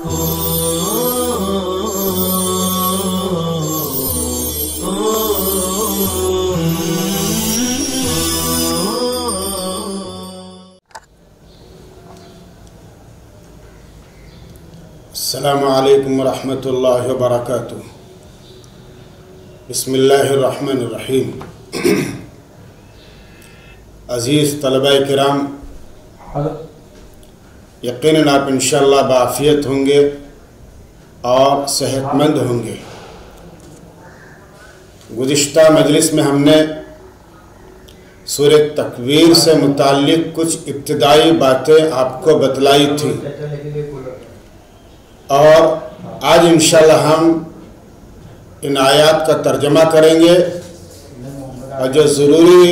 السلام علیکم ورحمۃ اللہ وبرکاتہ۔ بسم اللہ الرحمن الرحیم۔ عزیز طلبہ کرام، یقیناً آپ انشاءاللہ بعافیت ہوں گے اور صحت مند ہوں گے۔ گزشتہ مجلس میں ہم نے سورہ تکویر سے متعلق کچھ ابتدائی باتیں آپ کو بتلائی تھیں، اور آج انشاءاللہ ہم ان آیات کا ترجمہ کریں گے، اور جو ضروری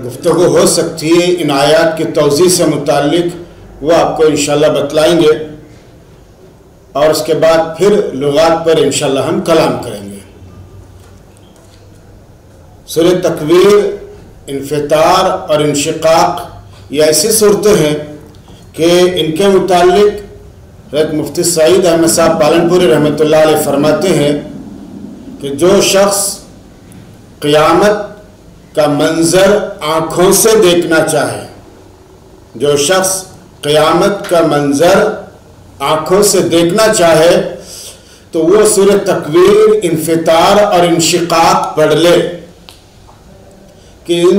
گفتگو ہو سکتی ہے ان آیات کی توضیح سے متعلق وہ آپ کو انشاءاللہ بتلائیں گے، اور اس کے بعد پھر لغات پر انشاءاللہ ہم کلام کریں گے۔ سورہ تکویر، انفطار اور انشقاق یہ ایسی صورتیں ہیں کہ ان کے متعلق حضرت مفتی سعید احمد صاحب پالنپوری رحمۃ اللہ علیہ فرماتے ہیں کہ جو شخص قیامت کا منظر آنکھوں سے دیکھنا چاہے، جو شخص قیامت کا منظر آنکھوں سے دیکھنا چاہے تو وہ سورہ تکویر، انفطار اور انشقاق پڑھ لے، کہ ان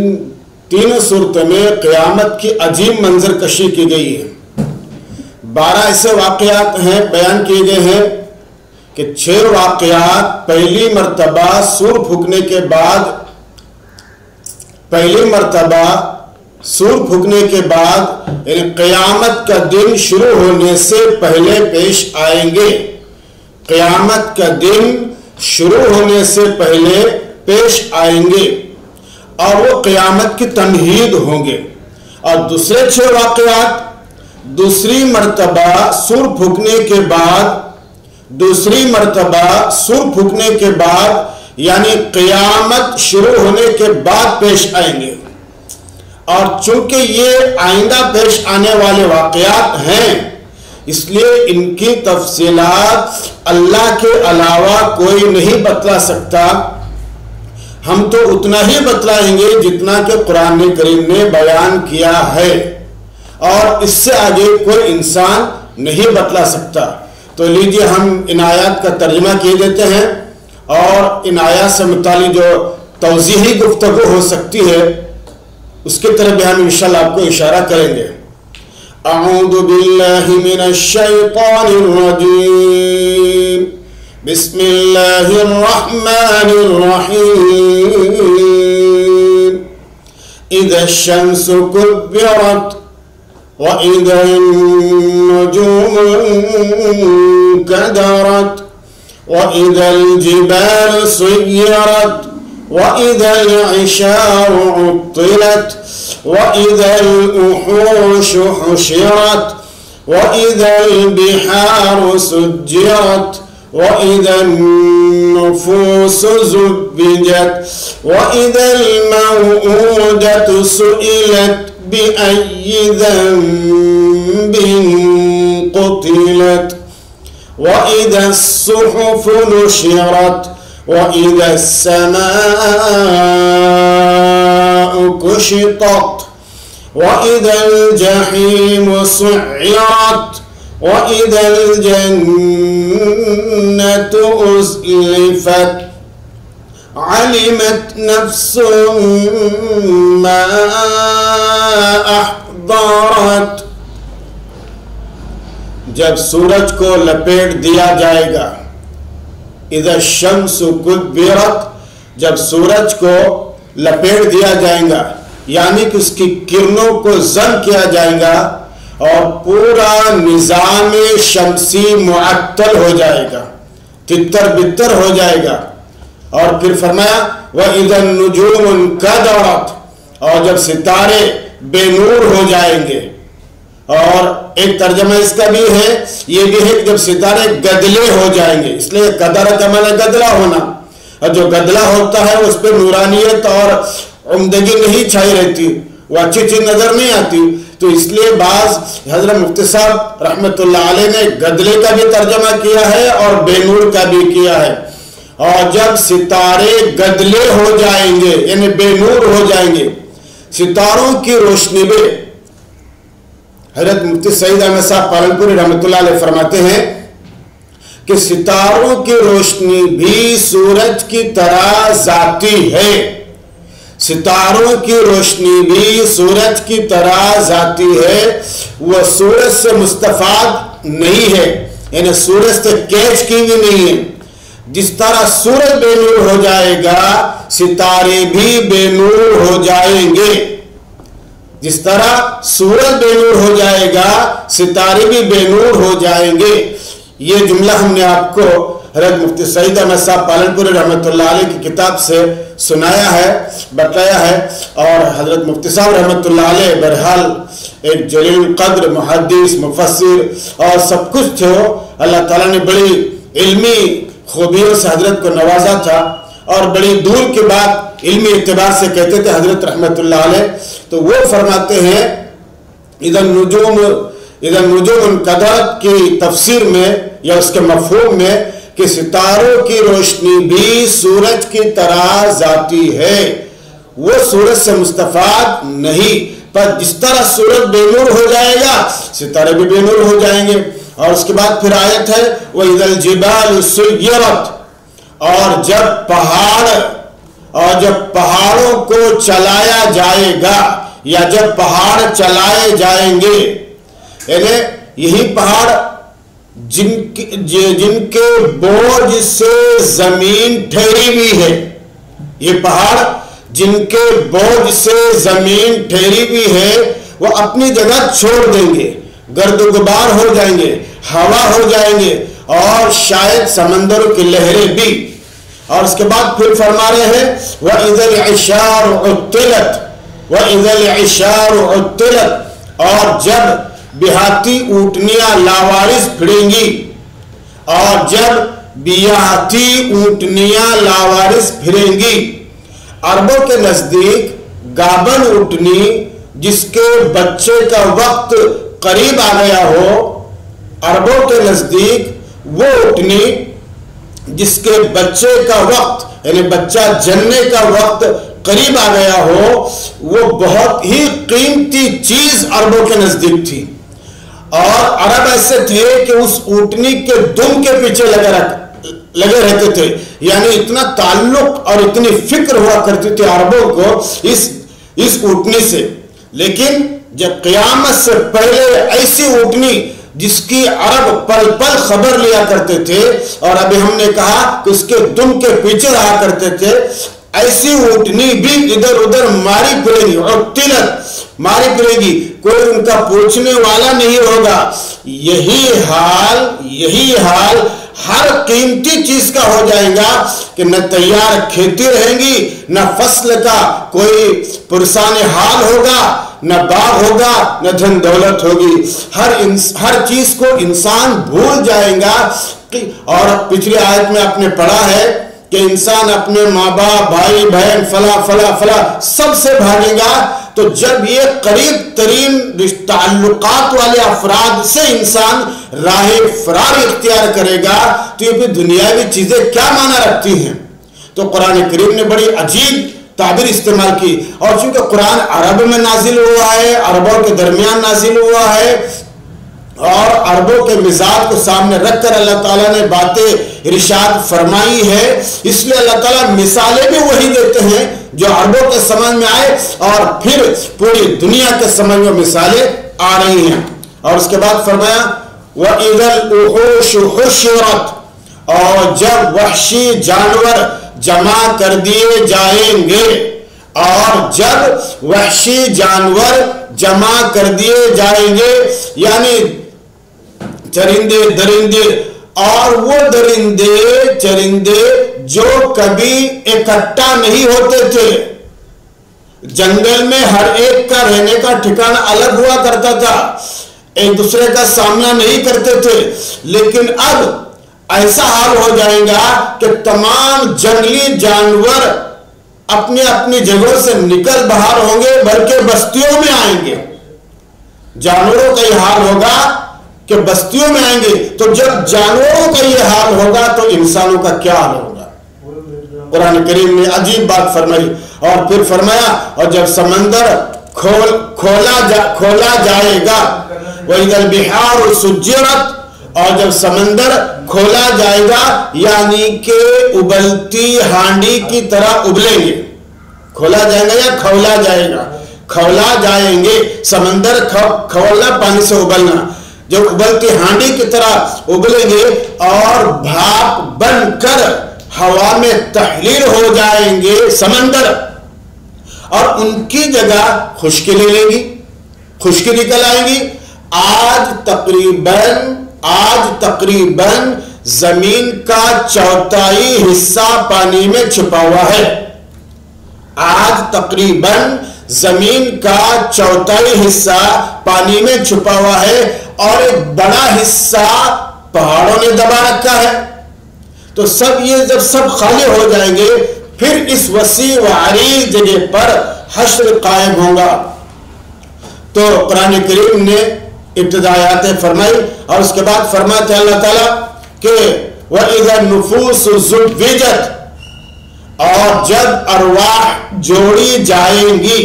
تینوں صورتوں میں قیامت کی عجیب منظر کشی کی گئی ہے۔ 12 ایسے واقعات ہیں بیان کیے گئے ہیں کہ 6 واقعات پہلی مرتبہ سور پھونکنے کے بعد یعنی قیامت کا دن شروع ہونے سے پہلے پیش آئیں گے۔ قیامت کا دن شروع ہونے سے پہلے پیش آئیں گے اور وہ قیامت کی تمہید ہوں گے۔ اور دوسرے 6 واقعات دوسری مرتبہ سور پھونکنے کے بعد یعنی قیامت شروع ہونے کے بعد پیش آئیں گے، اور چونکہ یہ آئندہ پیش آنے والے واقعات ہیں اس لیے ان کی تفصیلات اللہ کے علاوہ کوئی نہیں بتلا سکتا۔ ہم تو اتنا ہی بتلائیں گے جتنا کہ قرآن کریم نے بیان کیا ہے، اور اس سے آگے کوئی انسان نہیں بتلا سکتا۔ تو لیجئے ہم ان آیات کا ترجمہ کیے دیتے ہیں، اور ان آیات سے متعلق جو توضیحی گفتگو ہو سکتی ہے اس کی طرف بھی ہم انشاءاللہ آپ کو اشارہ کریں گے۔ اعوذ باللہ من الشیطان الرجیم، بسم اللہ الرحمن الرحیم۔ اذا الشمس كبرت وَإِذَا النُّجُومُ انكَدَرَتْ وَإِذَا الْجِبَالُ سُيِّرَتْ وَإِذَا الْعِشَارُ عُطِّلَتْ وَإِذَا الْوُحُوشُ حُشِرَتْ وَإِذَا الْبِحَارُ سُجِّرَتْ وَإِذَا النُّفُوسُ زُوِّجَتْ وَإِذَا الْمَوْءُودَةُ سُئِلَتْ بِأَيِّ ذَنبٍ قُتِلَتْ وَإِذَا الصُّحُفُ نُشِرَتْ وَإِذَا السَّمَاءُ كُشِطَتْ وَإِذَا الْجَحِيمُ سُعِّرَتْ وَإِذَا الْجَنَّةُ أُزْلِفَتْ علمت نفس ما احضرت۔ جب سورج کو لپیٹ دیا جائے گا، اذا الشمس کبرت، جب سورج کو لپیٹ دیا جائے گا یعنی کہ اس کی کرنوں کو ضم کیا جائے گا اور پورا نظام شمسی معطل ہو جائے گا، تتر بتر ہو جائے گا۔ اور پھر فرمایا وَإِذَا النُّجُومُ انكَدَرَتْ، اور جب ستارے بے نور ہو جائیں گے۔ اور ایک ترجمہ اس کا بھی ہے، یہ بھی ہے کہ جب ستارے گدلے ہو جائیں گے، اس لیے قدر کا معنی گدلا ہونا، اور جو گدلا ہوتا ہے اس پہ نورانیت اور عمدگی نہیں چھائی رہتی، وہ اچھی چیز نظر نہیں آتی، تو اس لیے بعض حضرت مفتی صاحب رحمت اللہ علیہ نے گدلے کا بھی ترجمہ کیا ہے اور بے نور کا بھی کیا ہے. اور جب ستارے گدلے ہو جائیں گے یعنی بے نور ہو جائیں گے, ستاروں کی روشنی میں, حضرت مفتی سعید احمد صاحب پالنپوری رحمت اللہ علیہ فرماتے ہیں کہ ستاروں کی روشنی بھی سورج کی طرح ذاتی ہے. ستاروں کی روشنی بھی سورج کی طرح ذاتی ہے, وہ سورج سے مستفاد نہیں ہے, یعنی سورج سے کیچ کی بھی نہیں ہے. جس طرح سورج بے نور ہو جائے گا ستارے بھی بے نور ہو جائیں گے. جس طرح سورج بے نور ہو جائے گا ستارے بھی بے نور ہو جائیں گے. یہ جملہ ہم نے آپ کو حضرت مفتی سعید احمد صاحب پالنپوری رحمۃ اللہ علیہ کی کتاب سے سنایا ہے, بتایا ہے. اور حضرت مفتی صاحب رحمۃ اللہ علیہ بہرحال ایک جلیل قدر محدث مفسر اور سب کچھ تھے. اللہ تعالیٰ نے بڑی علمی خوبیوں سے حضرت کو نوازا تھا اور بڑی دور کی بات علمی اعتبار سے کہتے تھے حضرت رحمۃ اللہ علیہ. تو وہ فرماتے ہیں اذا النجوم انقدرت کی تفسیر میں یا اس کے مفہوم میں کہ ستاروں کی روشنی بھی سورج کی طرح ذاتی ہے, وہ سورج سے مستفاد نہیں. پر جس طرح سورج بے نور ہو جائے گا ستارے بھی بے نور ہو جائیں گے. اور اس کے بعد پھر آیت ہے وَإِذَا الْجِبَالُ سُيِّرَتْ, اور جب پہاڑوں کو چلایا جائے گا یا جب پہاڑ چلائے جائیں گے, یعنی یہی پہاڑ جن کے بوجھ سے زمین ٹھہری ہوئی ہے, یہ پہاڑ جن کے بوجھ سے زمین ٹھہری ہوئی ہے وہ اپنی جگہ چھوڑ دیں گے, گرد و غبار ہو جائیں گے, ہوا ہو جائیں گے اور شاید سمندروں کی لہریں بھی. اور اس کے بعد پھر فرما رہے ہیں وَإِذَا الْعِشَارُ عُطِّلَتْ وَإِذَا الْعِشَارُ عُطِّلَتْ, اور جب بیہاتی اونٹنیاں لاوارث پھریں گی, اور جب بیہاتی اونٹنیاں لاوارث پھریں گی. عربوں کے نزدیک گابن اونٹنی جس کے بچے کا وقت قریب آ گیا ہو, عربوں کے نزدیک وہ اونٹنی جس کے بچے کا وقت یعنی بچہ جننے کا وقت قریب آ گیا ہو, وہ بہت ہی قیمتی چیز عربوں کے نزدیک تھی. اور عرب ایسے تھے کہ اس اونٹنی کے دم کے پیچھے لگے رہتے تھے, یعنی اتنا تعلق اور اتنی فکر ہوا کرتی تھی عربوں کو اس اونٹنی سے. لیکن جب قیامت سے پہلے ایسی اونٹنی جس کی عرب پل پل خبر لیا کرتے تھے, اور ابھی ہم نے کہا کہ اس کے دم کے پیچھے رہا کرتے تھے, ایسی اونٹنی بھی ادھر ادھر ماری پھرے گی اور تلت ماری پھرے گی, کوئی ان کا پوچھنے والا نہیں ہوگا. یہی حال ہر قیمتی چیز کا ہو جائے گا کہ نہ تیار کھیتی رہیں گی, نہ فصل کا کوئی پرسان حال ہوگا, نہ باغ ہوگا, نہ دھن دولت ہوگی. ہر چیز کو انسان بھول جائے گا. اور پچھلی آیت میں آپ نے پڑھا ہے کہ انسان اپنے ماں باپ بھائی بہن فلا سب سے بھاگے گا. تو جب یہ قریب ترین تعلقات والے افراد سے انسان راہ فرار اختیار کرے گا تو یہ پھر دنیاوی چیزیں کیا معنی رکھتی ہیں. تو قرآن کریم نے بڑی عجیب تعبیر استعمال کی, اور چونکہ قرآن عرب میں نازل ہوا ہے, عربوں کے درمیان نازل ہوا ہے, اور عربوں کے مزاج کو سامنے رکھ کر اللہ تعالیٰ نے باتیں ارشاد فرمائی ہے, اس لیے اللہ تعالیٰ مثالیں بھی وہی دیتے ہیں جو عربوں کے سمجھ میں آئے, اور پھر پوری دنیا کے سمجھ میں مثالیں آ رہی ہیں. اور اس کے بعد فرمایا وَإِذَا الْوُحُوشُ حُشِرَتْ, اور جب وحشی جانور جمع کر دیے جائیں گے, اور جب وحشی جانور جمع کر دیے جائیں گے, یعنی چرندے درندے, اور وہ درندے چرندے جو کبھی اکٹھا نہیں ہوتے تھے. جنگل میں ہر ایک کا رہنے کا ٹھکانہ الگ ہوا کرتا تھا, ایک دوسرے کا سامنا نہیں کرتے تھے, لیکن اب ایسا حال ہو جائے گا کہ تمام جنگلی جانور اپنی اپنی جگہوں سے نکل باہر ہوں گے, بلکہ بستیوں میں آئیں گے. جانوروں کا یہ حال ہوگا کہ بستیوں میں آئیں گے، تو جب جانوروں کا یہ حال ہوگا تو انسانوں کا کیا حال ہوگا؟ قرآن کریم نے عجیب بات فرمائی، اور پھر فرمایا اور جب سمندر کھولا جائے گا، وَإِذَا الْبِحَارُ سُجِّرَتْ، اور جب سمندر کھولا جائے گا یعنی کہ ابلتی ہانڈی کی طرح ابلیں گے. کھولا جائے گا یا کھولا جائے گا؟ کھولا جائیں گے. سمندر کھولنا پانی سے ابلنا، جب ابلتی ہانڈی کی طرح ابلیں گے اور بھاپ بن کر ہوا میں تحلیل ہو جائیں گے سمندر، اور ان کی جگہ خشکی لے لیں گی، خشکی نکل آئیں گی. آج تقریباً زمین کا چوتھائی حصہ پانی میں چھپا ہوا ہے. آج تقریباً زمین کا چوتھائی حصہ پانی میں چھپا ہوا ہے، اور ایک بڑا حصہ پہاڑوں نے دبا رکھا ہے. تو یہ جب سب خالی ہو جائیں گے، پھر اس وسیع و عریض جگہ پر حشر قائم ہوگا. تو قرآن کریم نے ابتدایات فرمائی، اور اس کے بعد فرماتے اللہ تعالیٰ کہ وَإِذَا النُّفُوسُ زُوِّجَتْ، اور جب ارواح جوڑی جائیں گی،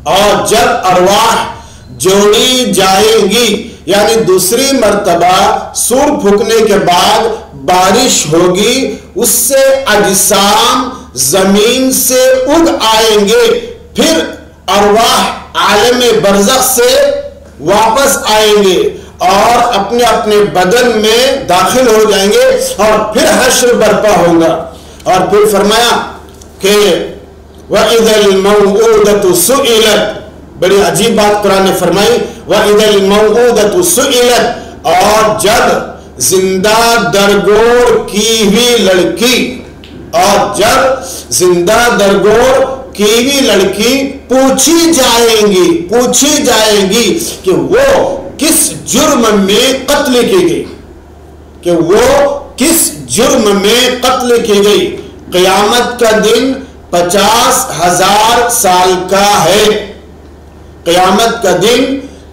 اور جب ارواح جوڑی جائیں گی یعنی دوسری مرتبہ سور پھونکنے کے بعد بارش ہوگی، اس سے اجسام زمین سے اگ آئیں گے، پھر ارواح عالم برزخ سے واپس آئیں گے اور اپنے اپنے بدن میں داخل ہو جائیں گے، اور پھر حشر برپا ہوگا. اور پھر فرمایا کہ وَإِذَا الْمَوْءُودَةُ سُئِلَتْ، بڑی عجیب بات قرآن نے فرمائی، وَإِذَا الْمَوْءُودَةُ سُئِلَتْ، اور جب زندہ درگور کی ہوئی لڑکی، اور جب زندہ درگور کی ہوئی لڑکی پوچھی جائیں گی کہ وہ کس جرم میں قتل کی گئی، کہ وہ کس جرم میں قتل کی گئی. قیامت کا دن 50,000 سال کا ہے. قیامت کا دن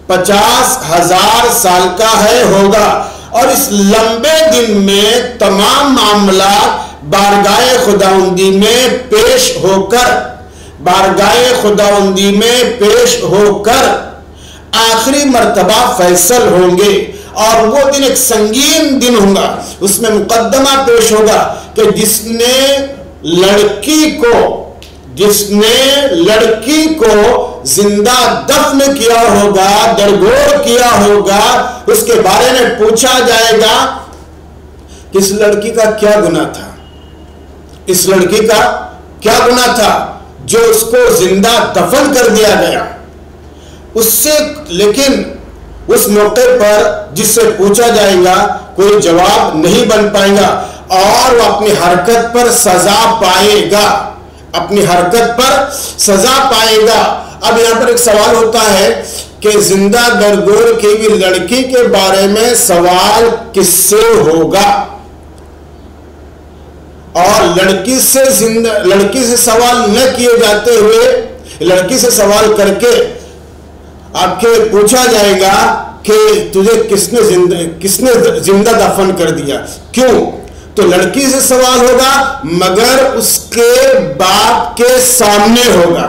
50,000 سال کا ہے ہوگا، اور اس لمبے دن میں تمام معاملات بارگاہ خداوندی میں پیش ہو کر آخری مرتبہ فیصل ہوں گے. اور وہ دن ایک سنگین دن ہوگا. اس میں مقدمہ پیش ہوگا کہ جس نے لڑکی کو زندہ دفن کیا ہوگا، درگور کیا ہوگا، اس کے بارے میں پوچھا جائے گا کہ اس لڑکی کا کیا گناہ تھا، اس لڑکی کا کیا گناہ تھا جو اس کو زندہ دفن کر دیا گیا. اس سے لیکن اس موقع پر جس سے پوچھا جائے گا کوئی جواب نہیں بن پائے گا، اور وہ اپنی حرکت پر سزا پائے گا، اپنی حرکت پر سزا پائے گا. اب یہاں پر ایک سوال ہوتا ہے کہ زندہ درگور کی ہوئی لڑکی کے بارے میں سوال کس سے ہوگا؟ اور لڑکی سے سوال نہ کیے جاتے ہوئے لڑکی سے سوال کر کے آپ کے پوچھا جائے گا کہ تجھے کس نے زندہ دفن کر دیا، کیوں؟ تو لڑکی سے سوال ہوگا مگر اس کے باپ کے سامنے ہوگا،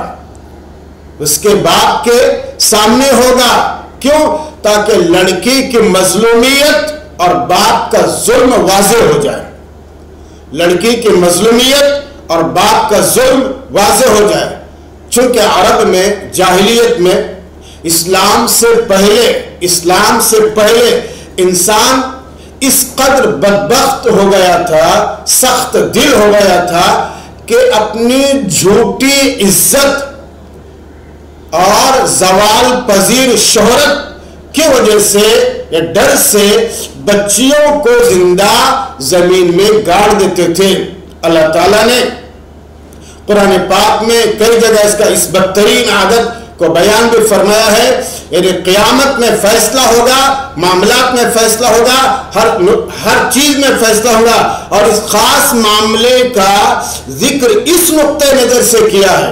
اس کے باپ کے سامنے ہوگا. کیوں؟ تاکہ لڑکی کی مظلومیت اور باپ کا ظلم واضح ہو جائے. لڑکی کی مظلومیت اور باپ کا ظلم واضح ہو جائے. چونکہ عرب میں جاہلیت میں اسلام سے پہلے انسان اس قدر بدبخت ہو گیا تھا، سخت دل ہو گیا تھا کہ اپنی جھوٹی عزت اور زوال پذیر شہرت کی وجہ سے یا ڈر سے بچیوں کو زندہ زمین میں گاڑ دیتے تھے. اللہ تعالیٰ نے قرآن پاک میں کئی جگہ اس بدترین عادت کو بیان بھی فرمایا ہے. یعنی قیامت میں فیصلہ ہوگا، معاملات میں فیصلہ ہوگا، ہر چیز میں فیصلہ ہوگا، اور اس خاص معاملے کا ذکر اس نقطۂ نظر سے کیا ہے،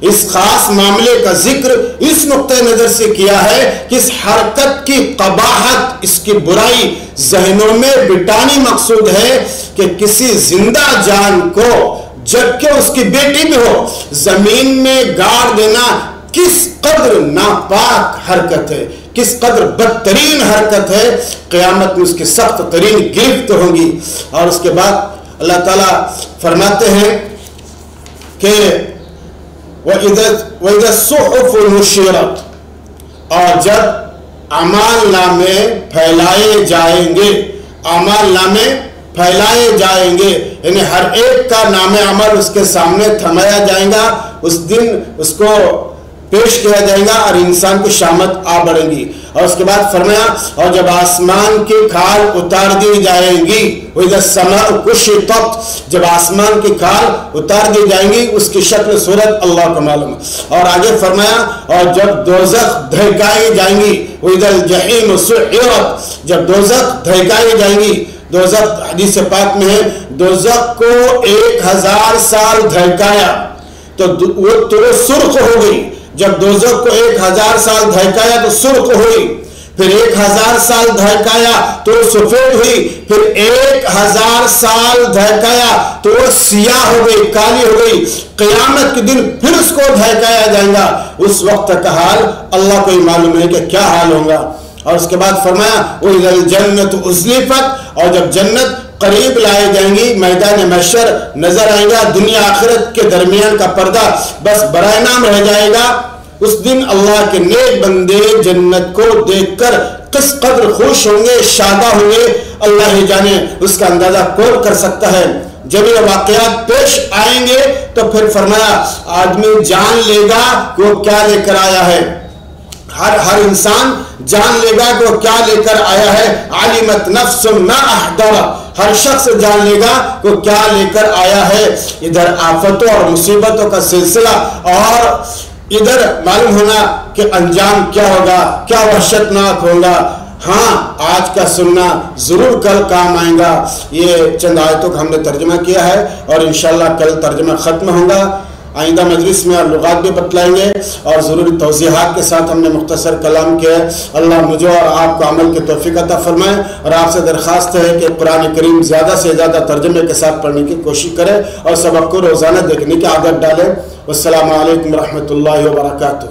اس خاص معاملے کا ذکر اس نقطۂ نظر سے کیا ہے کہ اس حرکت کی قباحت، اس کی برائی ذہنوں میں بٹانی مقصود ہے کہ کسی زندہ جان کو، جبکہ اس کی بیٹی بھی ہو، زمین میں گاڑ دینا کس قدر ناپاک حرکت ہے، کس قدر بدترین حرکت ہے۔ قیامت میں اس کی سخت ترین گرفت ہوگی۔ اور اس کے بعد اللہ تعالیٰ فرماتے ہیں کہ وَإِذَا الصُّحُفُ نُشِرَتْ، اور جب اعمال نامے پھیلائے جائیں گے، اعمال نامے پھیلائے جائیں گے، یعنی ہر ایک کا نام عمل اس کے سامنے تھمایا جائے گا، اس دن اس کو پیش کیا جائے گا اور انسان کی شامت آ بڑھیں گی۔ اور اس کے بعد فرمایا اور جب آسمان کی کھال اتار دی جائیں گی، وَإِذَا السَّمَاءُ كُشِطَتْ، جب آسمان کی کھال اتار دی جائیں گی، اس کی شکل صورت اللہ کو معلوم ہے۔ اور آگے فرمایا اور جب دوزخ دھکائی جائیں گی، وَإِذَا الْجَحِيمُ سُعِّرَتْ، جب دوزخ دھکائی جائیں گی، دوزخ حدیث پاک میں ہے دوزخ کو 1000 سال دھکایا تو وہ سرخ ہو گئی۔ جب دوزخ کو 1000 سال دھکایا تو سرخ ہوئی، پھر 1000 سال دھکایا تو وہ سفید ہوئی، پھر 1000 سال دھکایا تو وہ سیاہ ہو گئی، کالی ہو گئی۔ قیامت کے دن پھر اس کو دھکایا جائے گا، اس وقت کا حال اللہ کو ہی معلوم ہے کہ کیا حال ہوگا۔ اور اس کے بعد فرمایا وَإِذَا الْجَنَّةُ أُزْلِفَتْ، اور جب جنت قریب لائے جائیں گی، میدان محشر نظر آئے گا، دنیا آخرت کے درمیان کا پردہ بس برائے نام رہ جائے گا۔ اس دن اللہ کے نیک بندے جنت کو دیکھ کر کس قدر خوش ہوں گے، شادہ ہوں گے، اللہ ہی جانے، اس کا اندازہ کون کر سکتا ہے۔ جب یہ واقعات پیش آئیں گے تو پھر فرمایا آدمی جان لے گا کہ وہ کیا لے کر آیا ہے، ہر انسان جان لے گا کہ وہ کیا لے کر آیا ہے۔ علمت نفس ما احضر، ہر شخص جان لے گا کہ وہ کیا لے کر آیا ہے۔ ادھر آفتوں اور مصیبتوں کا سلسلہ اور ادھر معلوم ہونا کہ انجام کیا ہوگا، کیا وحشتناک ہوگا۔ ہاں آج کا سننا ضرور کل کام آئے گا۔ یہ چند آیتوں کا ہم نے ترجمہ کیا ہے اور انشاءاللہ کل ترجمہ ختم ہوگا۔ آئندہ مجلس میں لغات بھی بتلائیں گے اور ضروری توضیحات کے ساتھ ہم نے مختصر کلام کیا ہے۔ اللہ مجھے اور آپ کو عمل کی توفیق عطا فرمائے، اور آپ سے درخواست ہے کہ قرآن کریم زیادہ سے زیادہ ترجمے کے ساتھ پڑھنے کی کوشش کریں اور سبق کو روزانہ دیکھنے کی عادت ڈالیں۔ والسلام علیکم ورحمۃ اللہ وبرکاتہ۔